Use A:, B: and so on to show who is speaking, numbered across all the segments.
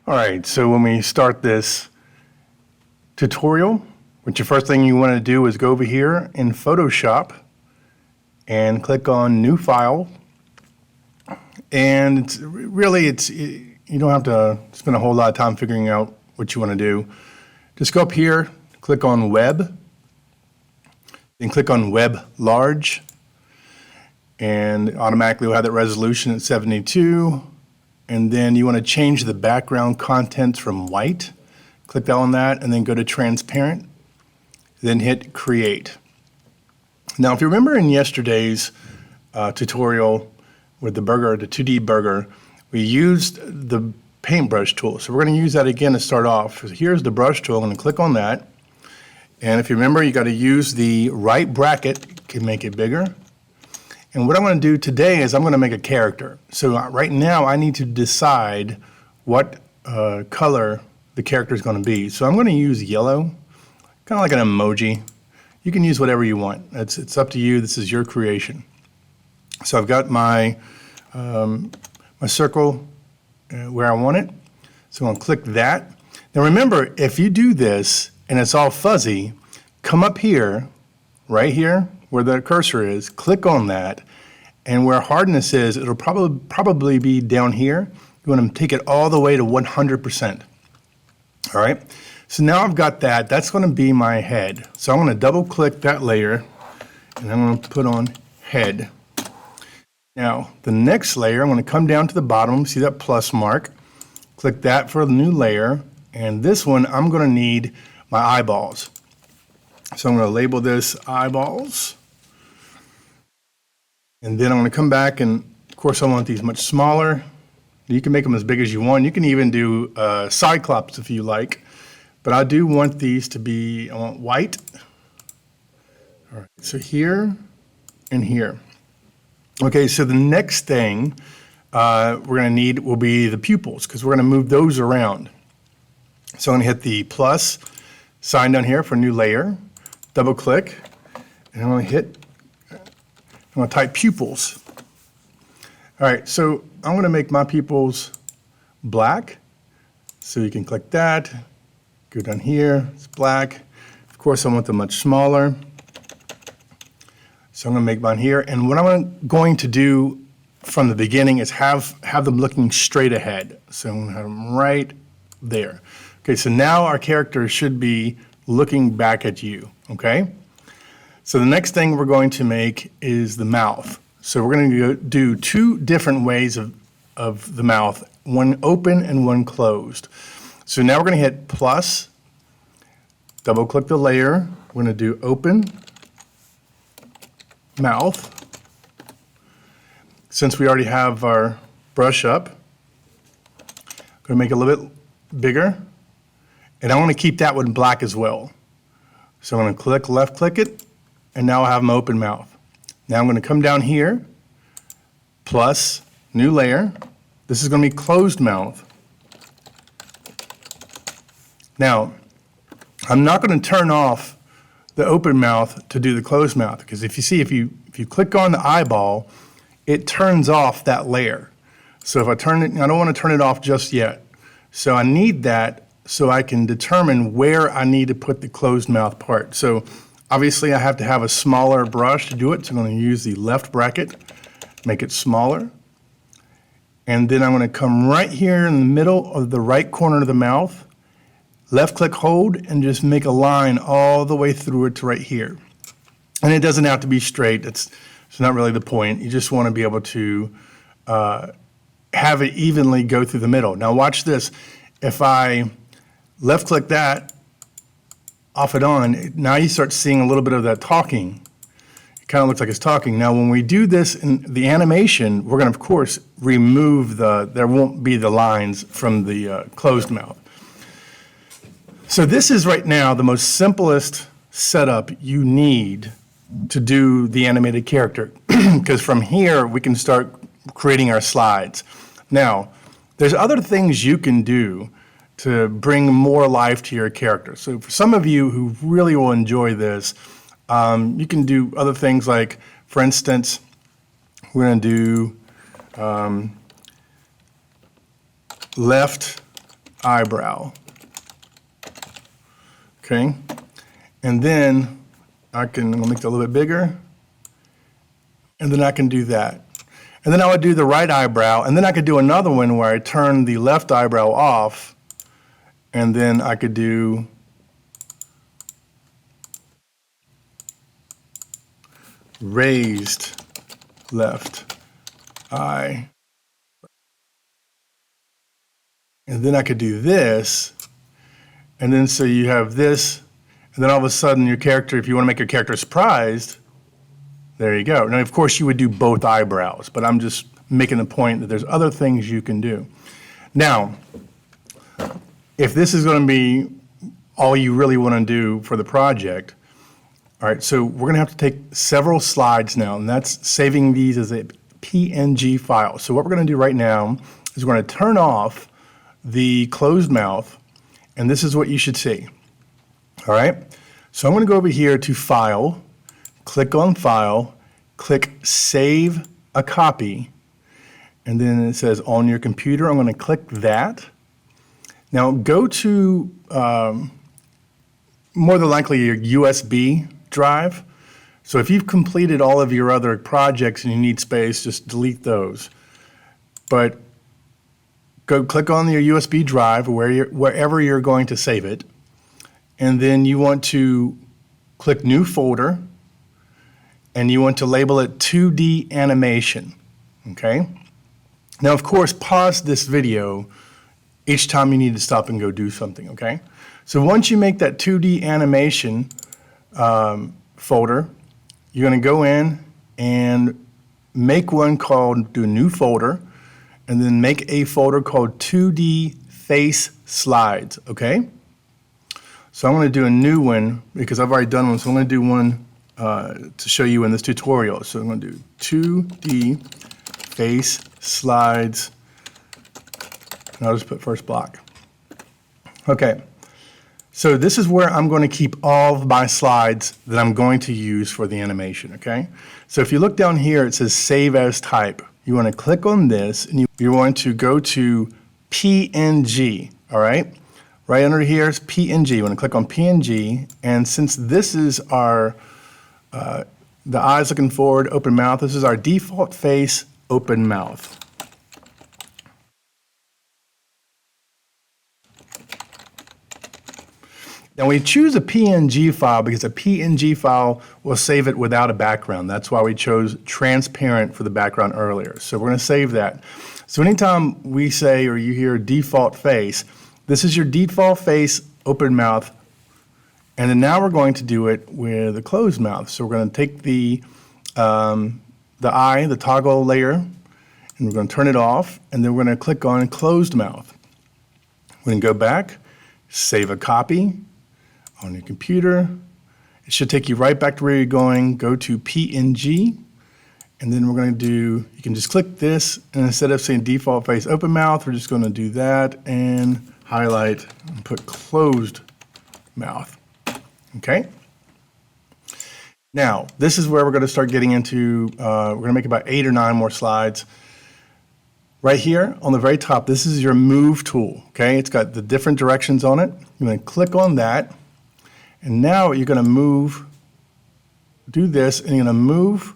A: All right, so when we start this tutorial, what your first thing you want to do is go over here in Photoshop and click on New File. And you don't have to spend a whole lot of time figuring out what you want to do. Just go up here, click on Web, then click on Web Large, and automatically we'll have that resolution at 72. And then you want to change the background content from white. Click on that and then go to transparent, then hit create. Now, if you remember in yesterday's tutorial with the 2D burger, we used the paintbrush tool. So we're going to use that again to start off. So here's the brush tool. I'm going to click on that. And if you remember, you got to use the right bracket to make it bigger. And what I'm going to do today is I'm going to make a character. So right now I need to decide what color the character is going to be. So I'm going to use yellow, kind of like an emoji. You can use whatever you want. It's up to you. This is your creation. So I've got my circle where I want it. So I'm going to click that. Now remember, if you do this and it's all fuzzy, come up here, right here, where the cursor is, click on that, and where hardness is, it'll probably be down here. You want to take it all the way to 100%. All right, so now I've got that. That's going to be my head. So I'm going to double click that layer, and I'm going to put on head. Now, the next layer, I'm going to come down to the bottom, see that plus mark, click that for the new layer, and this one, I'm going to need my eyeballs. So I'm going to label this eyeballs. And then I'm going to come back, and of course I want these much smaller. You can make them as big as you want. You can even do cyclops if you like. But I do want these to be, I want white. All right, so here and here. Okay, so the next thing we're going to need will be the pupils, because we're going to move those around. So I'm going to hit the plus sign down here for new layer, double click, and I'm going to type pupils. All right, so I'm going to make my pupils black. So you can click that, go down here, it's black. Of course, I want them much smaller. So I'm going to make mine here. And what I'm going to do from the beginning is have them looking straight ahead. So I'm going to have them right there. Okay, so now our character should be looking back at you, okay? So the next thing we're going to make is the mouth. So we're going to do two different ways of the mouth, one open and one closed. So now we're going to hit plus, double click the layer. We're going to do open mouth. Since we already have our brush up, I'm going to make it a little bit bigger. And I want to keep that one black as well. So I'm going to left click it, and now I have my open mouth. Now I'm going to come down here, plus new layer. This is going to be closed mouth. Now, I'm not going to turn off the open mouth to do the closed mouth, because if you click on the eyeball, it turns off that layer. So if I don't want to turn it off just yet. So I need that so I can determine where I need to put the closed mouth part. So obviously I have to have a smaller brush to do it. So I'm going to use the left bracket, make it smaller. And then I'm going to come right here in the middle of the right corner of the mouth, left click hold, and just make a line all the way through it to right here. And it doesn't have to be straight. It's not really the point. You just want to be able to have it evenly go through the middle. Now watch this. If I left click that, off it on, now you start seeing a little bit of that talking. It kind of looks like it's talking. Now when we do this in the animation, we're going to of course remove there won't be the lines from the closed mouth. So this is right now the most simplest setup you need to do the animated character, because from here we can start creating our slides. Now, there's other things you can do to bring more life to your character. So for some of you who really will enjoy this, you can do other things like, for instance, we're going to do left eyebrow. Okay, and then I'm gonna make it a little bit bigger, and then I can do that. And then I would do the right eyebrow, and then I could do another one where I turn the left eyebrow off, and then I could do raised left eye. And then I could do this, and then so you have this, and then all of a sudden your character, if you want to make your character surprised, there you go. Now, of course, you would do both eyebrows, but I'm just making the point that there's other things you can do. Now, if this is going to be all you really want to do for the project, all right, so we're going to have to take several slides now, and that's saving these as a PNG file. So what we're going to do right now is we're going to turn off the closed mouth, and this is what you should see. All right, so I'm going to go over here to File, click on File, click Save a Copy, and then it says on your computer. I'm going to click that. Now go to more than likely your USB drive. So if you've completed all of your other projects and you need space, just delete those. But go click on your USB drive wherever you're going to save it. And then you want to click New Folder, and you want to label it 2D Animation, okay? Now, of course, pause this video each time you need to stop and go do something, okay? So once you make that 2D Animation folder, you're going to go in and make one called, do a new folder, and then make a folder called 2D Face Slides, okay? So I'm going to do a new one because I've already done one, so I'm going to do one to show you in this tutorial. So I'm going to do 2D Face Slides, and I'll just put first block. Okay, so this is where I'm going to keep all of my slides that I'm going to use for the animation, okay? So if you look down here, it says Save as Type. You want to click on this, and you want to go to PNG, all right? Right under here is PNG. You want to click on PNG, and since this is our, the eyes looking forward, open mouth, this is our default face, open mouth. Now we choose a PNG file because a PNG file will save it without a background. That's why we chose transparent for the background earlier. So we're going to save that. So anytime we say or you hear default face, this is your default face, open mouth, and then now we're going to do it with a closed mouth. So we're going to take the eye, the toggle layer, and we're going to turn it off, and then we're going to click on closed mouth. We're going to go back, save a copy on your computer. It should take you right back to where you're going. Go to PNG, and then we're going to do, you can just click this, and instead of saying default face open mouth, we're just going to do that and highlight and put closed mouth. Okay? Now, this is where we're going to start getting into, we're going to make about 8 or 9 more slides. Right here on the very top, this is your move tool, okay? It's got the different directions on it. You're going to click on that, and now you're going to do this, and you're going to move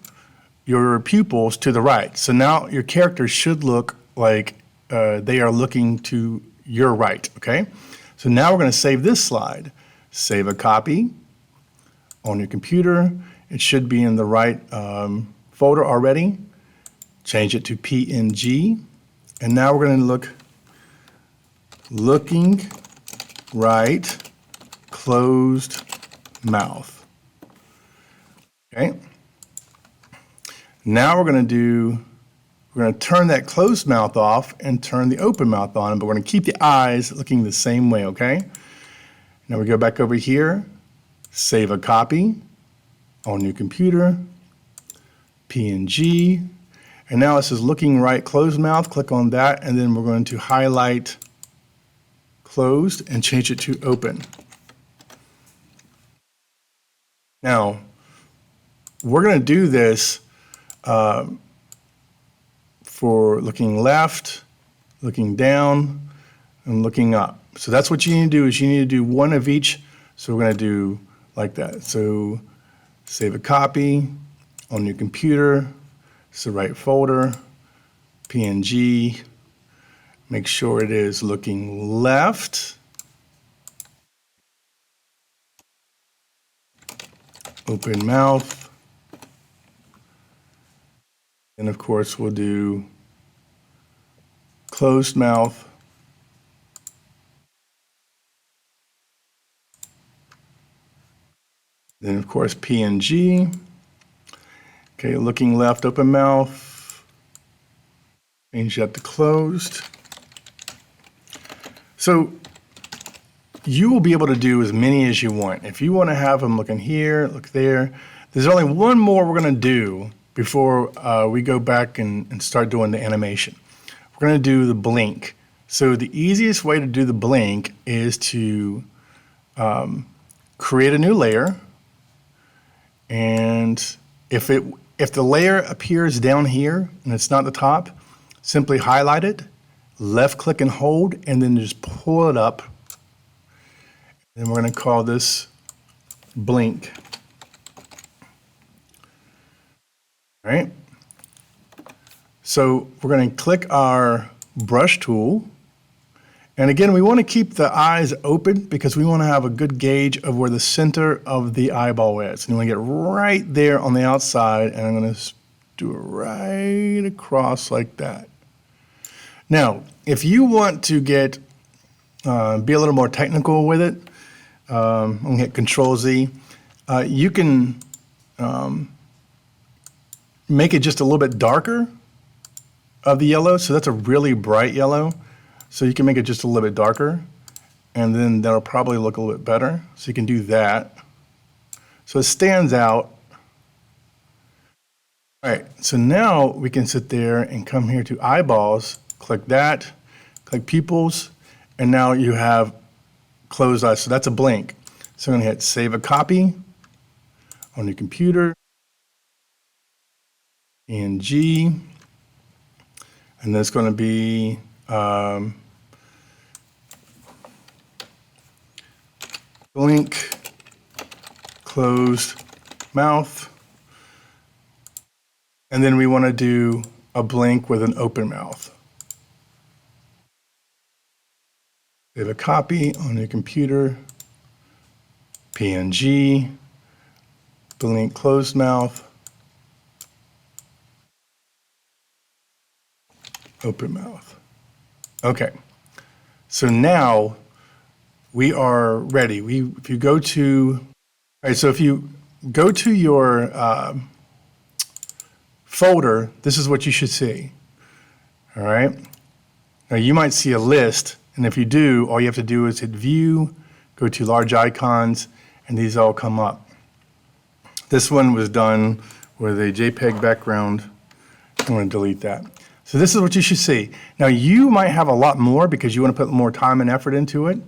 A: your pupils to the right. So now your character should look like they are looking to your right, okay? So now we're going to save this slide. Save a copy on your computer. It should be in the right folder already. Change it to PNG. And now we're going to looking right, closed mouth. Okay. Now we're going to turn that closed mouth off and turn the open mouth on, but we're going to keep the eyes looking the same way, okay? Now we go back over here, save a copy on your computer, PNG, and now it says looking right, closed mouth, click on that, and then we're going to highlight closed and change it to open. Now, we're going to do this for looking left, looking down, and looking up. So that's what you need to do, is you need to do one of each. So we're going to do like that. So save a copy on your computer. It's the right folder, PNG. Make sure it is looking left. Open mouth. And of course, we'll do closed mouth. Then of course, PNG. Okay, looking left, open mouth. Change that to closed. So you will be able to do as many as you want. If you want to have them looking here, look there. There's only one more we're going to do before we go back and start doing the animation. We're going to do the blink. So the easiest way to do the blink is to create a new layer. And if the layer appears down here and it's not the top, simply highlight it, left click and hold, and then just pull it up. And we're going to call this blink. All right. So we're going to click our brush tool. And again, we want to keep the eyes open because we want to have a good gauge of where the center of the eyeball is. And you want to get right there on the outside, and I'm going to do it right across like that. Now, if you want to get be a little more technical with it, I'm going to hit Control-Z. You can make it just a little bit darker of the yellow. So that's a really bright yellow. So you can make it just a little bit darker, and then that'll probably look a little bit better. So you can do that. So it stands out. All right, so now we can sit there and come here to eyeballs, click that, click pupils, and now you have closed eyes. So that's a blink. So I'm going to hit save a copy on your computer, PNG, and that's going to be blink, closed mouth, and then we want to do a blink with an open mouth. Save a copy on your computer, PNG, blink, closed mouth, open mouth. Okay, so now we are ready. If you go to, all right, so if you go to your folder, this is what you should see. All right. Now you might see a list, and if you do, all you have to do is hit View, go to Large Icons, and these all come up. This one was done with a JPEG background. I'm going to delete that. So this is what you should see. Now you might have a lot more because you want to put more time and effort into it.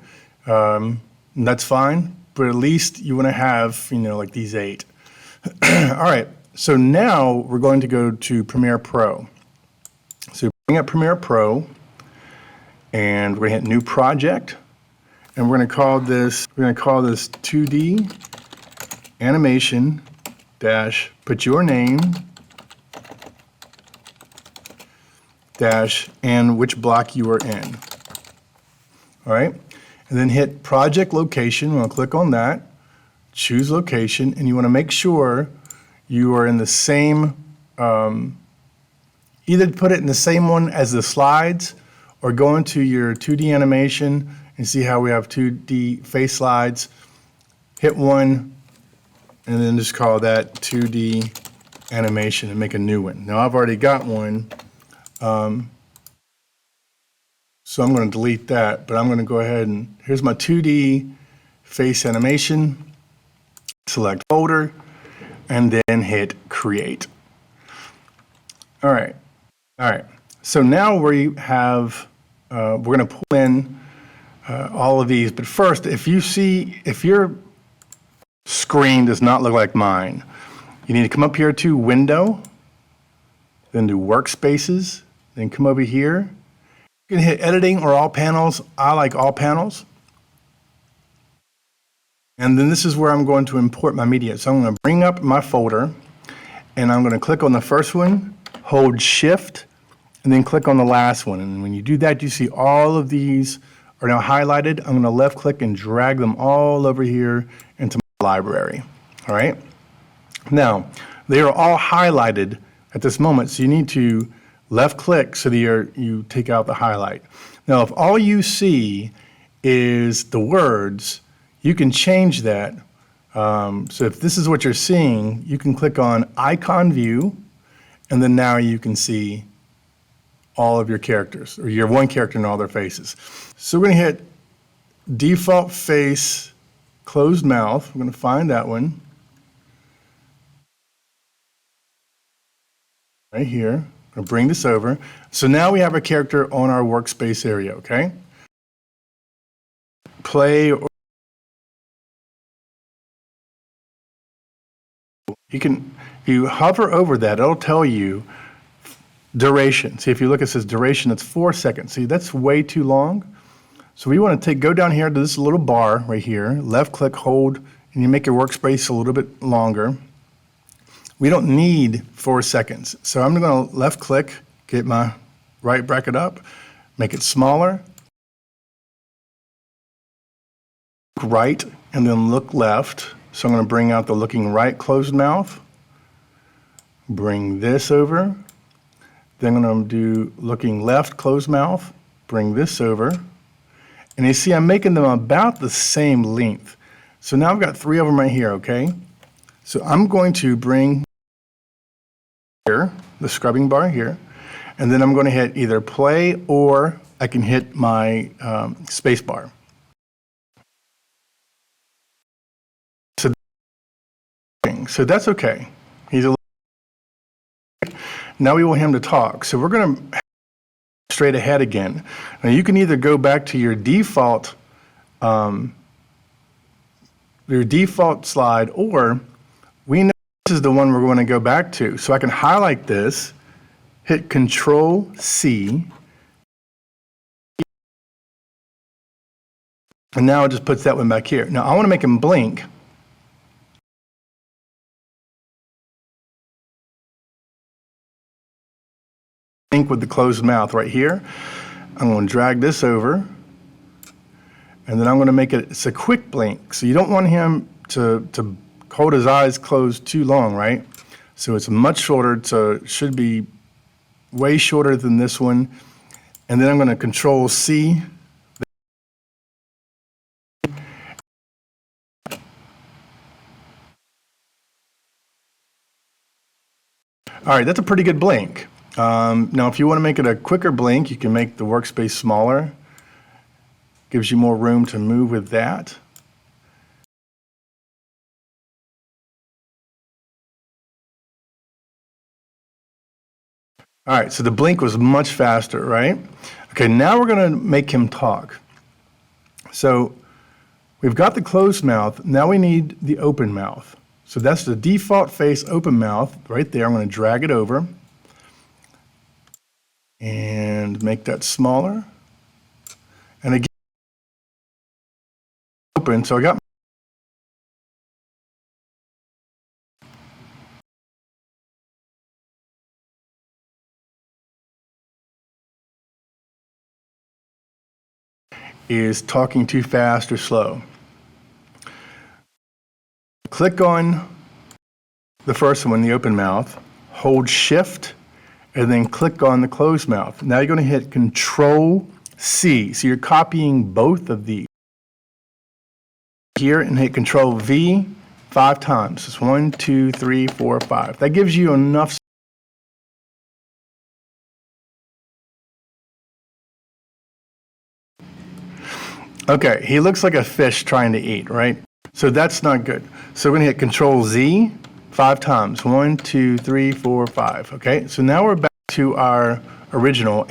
A: And that's fine, but at least you want to have, like these 8. All right, so now we're going to go to Premiere Pro. So bring up Premiere Pro, and we're going to hit New Project, and we're going to call this 2D Animation dash put your name dash and which block you are in. All right. And then hit Project Location. We'll click on that, choose Location, and you want to make sure you are in the same, either put it in the same one as the slides, or go into your 2D animation and see how we have 2D face slides. Hit one, and then just call that 2D animation and make a new one. Now I've already got one. So I'm going to delete that, but I'm going to go ahead and here's my 2D face animation, select folder, and then hit create. All right. So now we have, we're going to pull in all of these, but first, if your screen does not look like mine, you need to come up here to Window, then do Workspaces, then come over here You can hit editing or all panels. I like all panels. And then this is where I'm going to import my media. So I'm going to bring up my folder and I'm going to click on the first one, hold shift, and then click on the last one. And when you do that, you see all of these are now highlighted. I'm going to left click and drag them all over here into my library. All right. Now, they are all highlighted at this moment, so you need to left click so that you take out the highlight. Now, if all you see is the words, you can change that. So if this is what you're seeing, you can click on icon view, and then now you can see all of your characters, or your one character and all their faces. So we're going to hit default face, closed mouth. We're going to find that one right here. I'm going to bring this over. So now we have a character on our workspace area, okay? Play, or you can, if you hover over that, it'll tell you duration. See, if you look, it says duration, it's 4 seconds. See, that's way too long. So we want to go down here to this little bar right here, left click, hold, and you make your workspace a little bit longer. We don't need 4 seconds. So I'm going to left click, get my right bracket up, make it smaller, right, and then look left. So I'm going to bring out the looking right closed mouth, bring this over, then I'm going to do looking left closed mouth, bring this over, and you see I'm making them about the same length. So now I've got 3 of them right here, okay? So I'm going to bring here, the scrubbing bar here, and then I'm going to hit either play or I can hit my space bar. So that's okay. He's a little. Now we want him to talk. So we're going to straight ahead again. Now you can either go back to your default slide, or we know this is the one we're going to go back to. So I can highlight this, hit Control C, and now it just puts that one back here. Now I want to make him blink. Blink with the closed mouth right here. I'm going to drag this over, and then I'm going to make it's a quick blink. So you don't want him to hold his eyes closed too long, right? So it's much shorter, so it should be way shorter than this one. And then I'm going to Control C. All right, that's a pretty good blink. Now, if you want to make it a quicker blink, you can make the workspace smaller. Gives you more room to move with that. All right, so the blink was much faster, right? Okay, now we're going to make him talk. So we've got the closed mouth. Now we need the open mouth. So that's the default face open mouth right there. I'm going to drag it over and make that smaller. And again, open. So I got is talking too fast or slow. Click on the first one, the open mouth, hold shift, and then click on the closed mouth. Now you're going to hit Control C. So you're copying both of these here, and hit Control V 5 times. It's 1, 2, 3, 4, 5. That gives you enough. Okay, he looks like a fish trying to eat, right? So that's not good. So we're going to hit Control Z 5 times. 1, 2, 3, 4, 5. Okay, so now we're back to our original.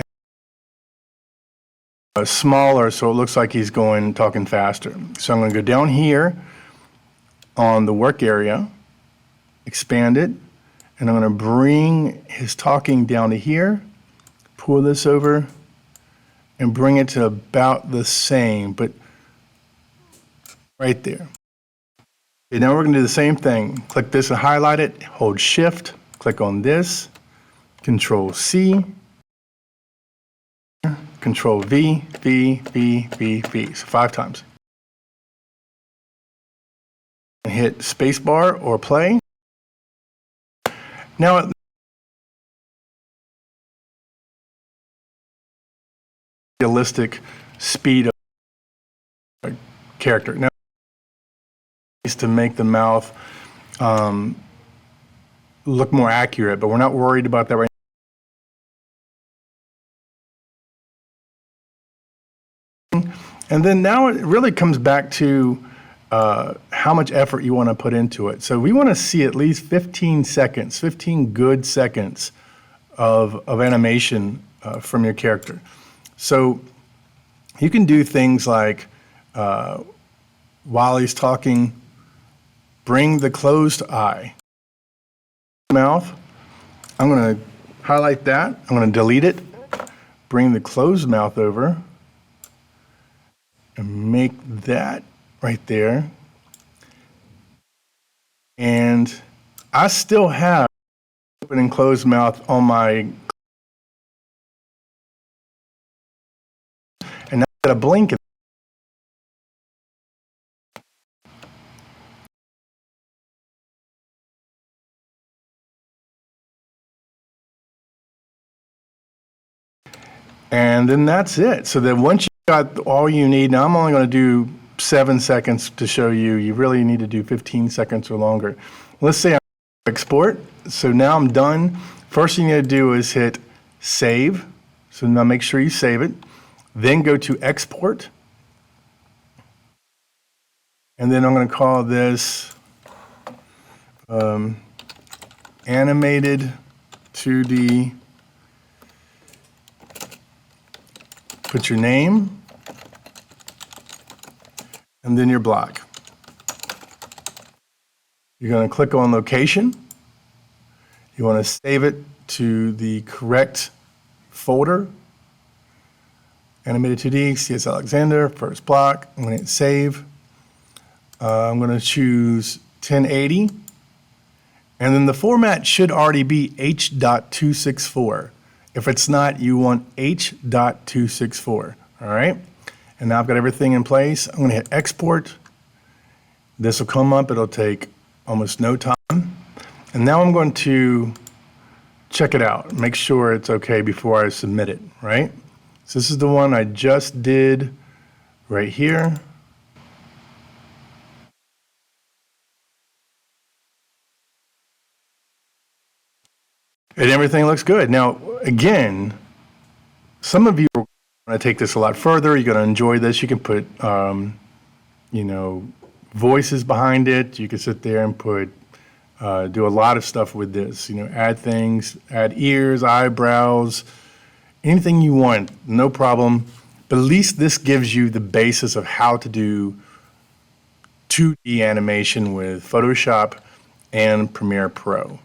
A: Smaller, so it looks like he's talking faster. So I'm going to go down here on the work area, expand it, and I'm going to bring his talking down to here, pull this over, and bring it to about the same, but right there. Okay, now we're going to do the same thing. Click this and highlight it, hold Shift, click on this, Control C, Control V, V, V, V, V, so 5 times. And hit spacebar or play. Now, realistic speed of a character. Now, is to make the mouth look more accurate, but we're not worried about that right now. And then now it really comes back to how much effort you want to put into it. So we want to see at least 15 seconds, 15 good seconds of animation from your character. So you can do things like while he's talking, bring the closed eye, mouth. I'm going to highlight that. I'm going to delete it, bring the closed mouth over, and make that right there. And I still have open and closed mouth on my, and now I got to blink. And then that's it. So then once you got all you need, now I'm only going to do 7 seconds to show you. You really need to do 15 seconds or longer. Let's say I export. So now I'm done. First thing you need to do is hit save. So now make sure you save it. Then go to export. And then I'm going to call this animated 2D. Put your name and then your block. You're going to click on location. You want to save it to the correct folder. Animated 2D, CS Alexander, first block. I'm going to hit save. I'm going to choose 1080. And then the format should already be H.264. If it's not, you want H.264, all right? And now I've got everything in place. I'm going to hit export. This will come up. It'll take almost no time. And now I'm going to check it out, make sure it's okay before I submit it, right? So this is the one I just did right here. And everything looks good. Now, again, some of you are going to take this a lot further. You're going to enjoy this. You can put, you know, voices behind it. You can sit there and put, do a lot of stuff with this. You know, add things, add ears, eyebrows, anything you want, no problem. But at least this gives you the basis of how to do 2D animation with Photoshop and Premiere Pro.